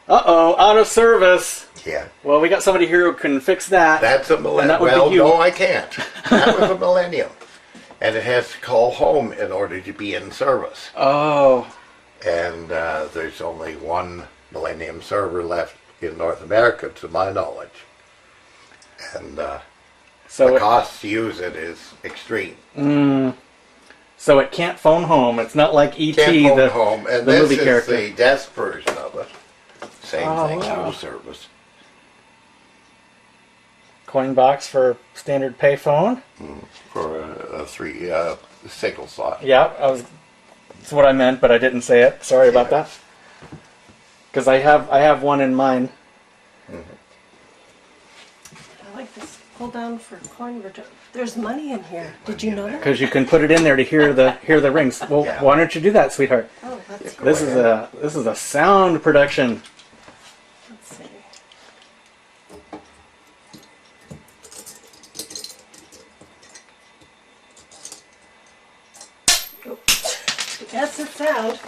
Uh-oh, out of service. Yeah. Well, we got somebody here who can fix that. That's a millennium. Well, no, I can't. That was a millennium. And it has to call home in order to be in service. Oh. And there's only one millennium server left in North America, to my knowledge. And so the cost to use it is extreme. So it can't phone home. It's not like E.T., Can't phone the, home. And the this movie is character. the desk version of it. Same thing, wow. no service. Coin box for standard payphone. For a three signal slot. Yeah, that's what I meant, but I didn't say it. Sorry about that. Because I have one in mind. I like this pull down for coin return. There's money in here. Did you know that? Because you can put it in there to hear the rings. Well, Yeah. why don't you do that, sweetheart? Oh, that's cool. This is a sound production. Let's see. Oh. That's the sound.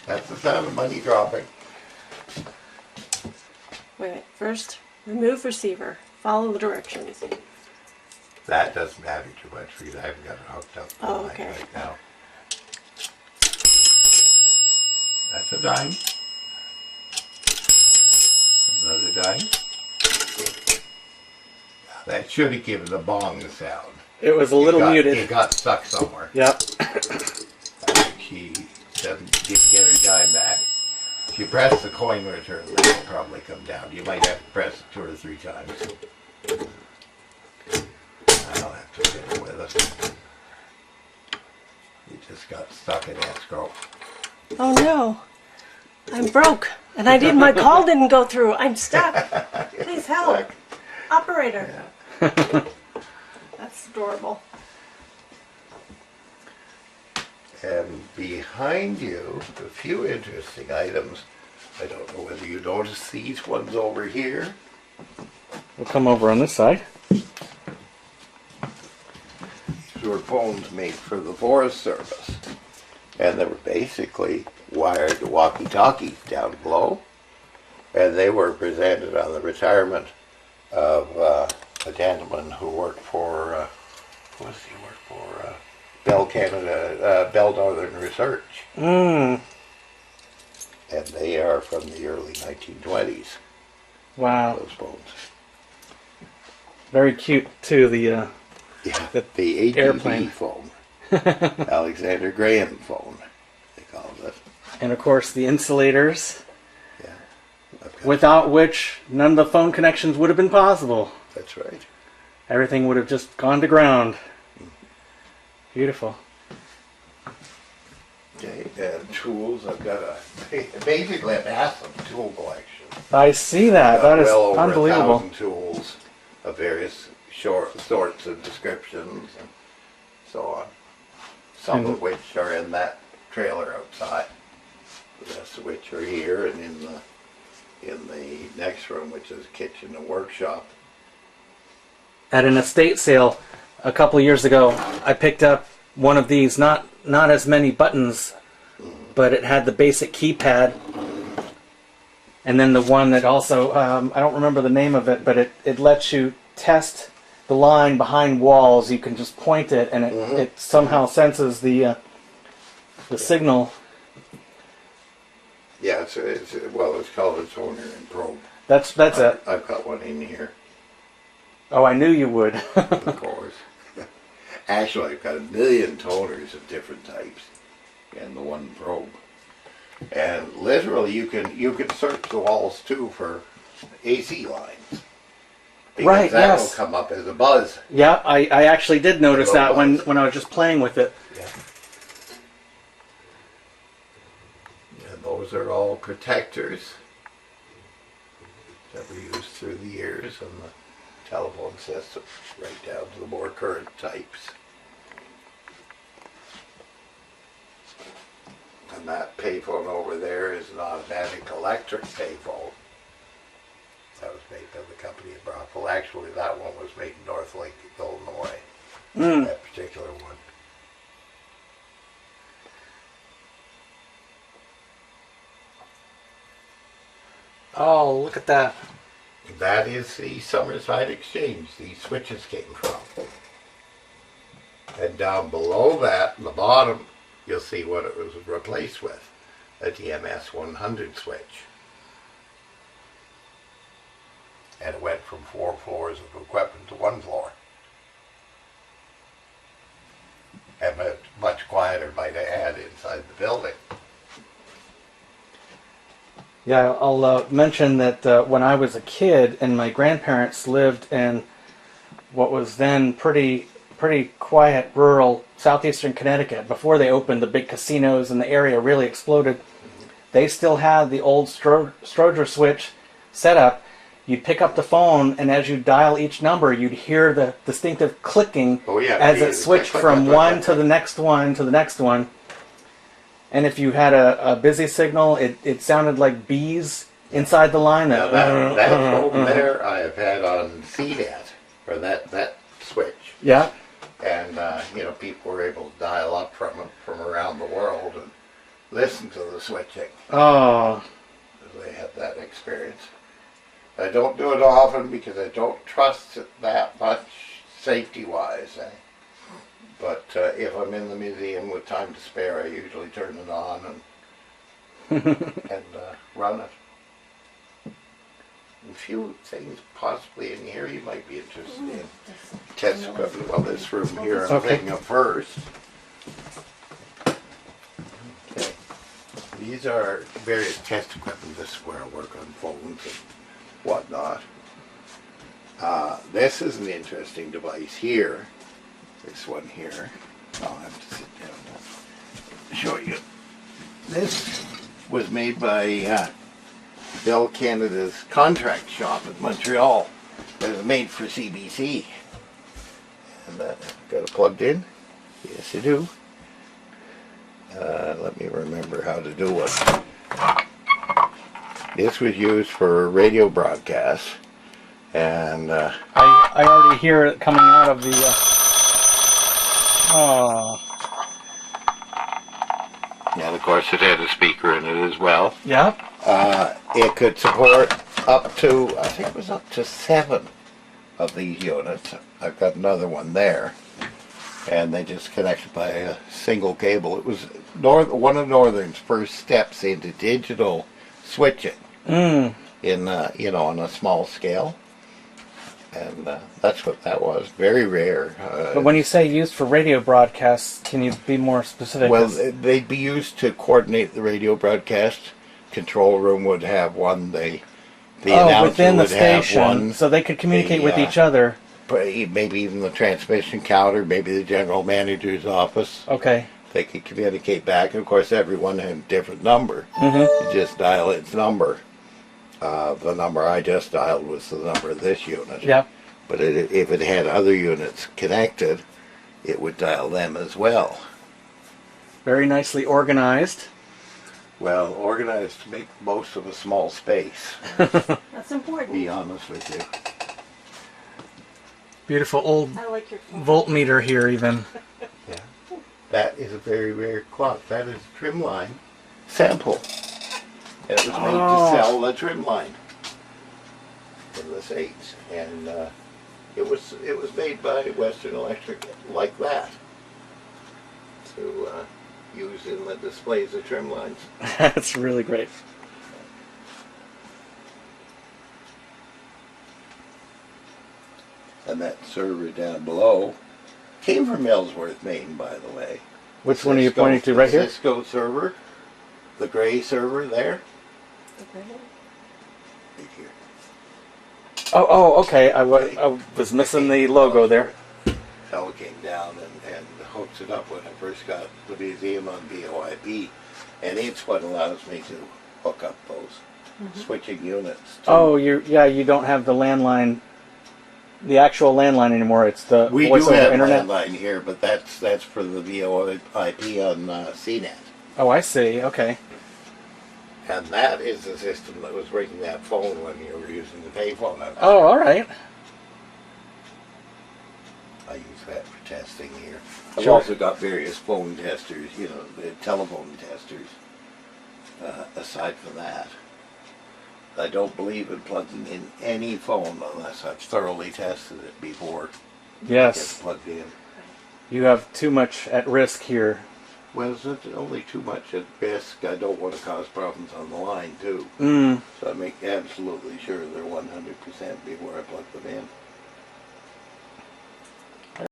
That's the sound of money dropping. Wait. First, remove receiver. Follow the directions. That doesn't matter too much because I haven't got it hooked up to Oh, mine okay. right now. That's a dime. Another dime. That should have given the bong sound. It was a little muted. It got stuck somewhere. Yep. I think she didn't get her dime back. If you press the coin return, it'll probably come down. You might have to press it 2 or 3 times. I'll have to fiddle with it. It just got stuck in escrow. Oh no. I'm broke. And my call didn't go through. I'm stuck. Please help. Operator. Yeah. That's adorable. And behind you, a few interesting items. I don't know whether you notice these ones over here. We'll come over on this side. These were phones made for the Forest Service. And they were basically wired to walkie-talkies down below. And they were presented on the retirement of a gentleman who worked for, what does he work for? Bell Canada, Bell Northern Research. And they are from the early 1920s, Wow. those phones. Very cute, too, the Yeah, the ATB airplane. phone. Alexander Graham phone, they called it. and, of course, the insulators, Yeah, without which none of the phone connections would have been possible. that's right. Everything would have just gone to ground. Beautiful. Okay, and tools, I've got basically a massive tool collection. I see that. That is well over unbelievable. 1,000 tools of various sorts and descriptions and so on. Some of which are in that trailer outside. The rest of which are here and in the next room, which is kitchen and workshop. At an estate sale a couple of years ago, I picked up one of these, not as many buttons, but it had the basic keypad. And then the one that also, I don't remember the name of it, but it lets you test the line behind walls. You can just point it, and it somehow senses the signal. Yeah, it's called a toner and probe. That's it. I've got one in here, Oh, I knew you would. of course. Actually, I've got 1 million toners of different types and the one probe. And literally, you can search the walls too for AC lines. Because Right, that'll yes. come up as a buzz. Yeah, I actually did notice Little that when buttons. I was just playing with it. Yeah. And those are all protectors that were used through the years on the telephone system, right down to the more current types. And that payphone over there is an automatic electric payphone. That was made by the company in Brockville. Actually, that one was made in North Lake, Illinois. That particular one. Oh, look at that. That is the Summerside Exchange these switches came from. And down below that, the bottom, you'll see what it was replaced with. A DMS 100 switch. And it went from 4 floors of equipment to 1 floor. And much quieter, might I add, inside the building. Yeah, I'll mention that when I was a kid and my grandparents lived in what was then pretty quiet rural southeastern Connecticut, before they opened the big casinos and the area really exploded, they still had the old Stroger switch set up. You'd pick up the phone, and as you dial each number, you'd hear the distinctive clicking as it switched from one to the next one to the next one. And if you had a busy signal, it sounded like bees inside the line. Now that phone there I have had on CNET, or that switch. Yeah. And, people were able to dial up from around the world and listen to the switching. Oh. They had that experience. I don't do it often because I don't trust it that much safety-wise. But if I'm in the museum with time to spare, I usually turn it on and run it. A few things possibly in here you might be interested in. Test equipment. Well, this room here I'm picking up first. Okay. These are various test equipment. This is where I work on phones and whatnot. This is an interesting device here. This one here. I'll have to sit down and show you. This was made by Bell Canada's contract shop in Montreal. It was made for CBC. And got it plugged in? Yes, you do. Let me remember how to do it. This was used for radio broadcasts. And I already hear it coming out of the... and of course it had a speaker in it as well. Yeah. It could support up to, I think it was up to 7 of these units. I've got another one there. And they just connected by a single cable. It was one of Northern's first steps into digital switching in, on a small scale. And that's what that was. Very rare. But when you say used for radio broadcasts, can you be more specific? Well, they'd be used to coordinate the radio broadcast. Control room would have one. The announcer within the would have station, one. so they could communicate with each other. Maybe even the transmission counter, maybe the general manager's office. Okay. They could communicate back. And of course, everyone had a different number. You just dial its number. The number I just dialed was the number of this unit. Yeah. But if it had other units connected, it would dial them as well. Very nicely organized. Well, organized to make the most of a small space, That's important. to be honest with you. Beautiful old I like your voltmeter here even. Yeah. That is a very rare clock. That is a trim line sample. And it was made to sell the trim line for the States. And it was made by Western Electric like that to use in the displays of trim lines. That's really great. And that server down below came from Ellsworth, Maine, by the way. Which one are you pointing to right here? Cisco server, the gray server there. Right here. Oh, okay. I was missing the logo there. Fellow came down and hooks it up when I first got the museum on VoIP, and it's what allows me to hook up those switching units. Oh, you don't have the landline, the actual landline anymore. It's the We voice do over have internet. landline here, but that's for the VoIP on CNET. Oh, I see. Okay. And that is the system that was ringing that phone when you were using the payphone. Oh, all right. I use that for testing here. I've Sure. also got various phone testers, the telephone testers, aside from that. I don't believe in plugging in any phone unless I've thoroughly tested it before it gets Yes. plugged in. You have too much at risk here. Well, it's not only too much at risk. I don't want to cause problems on the line too. Mm. So I make absolutely sure they're 100% before I plug them in.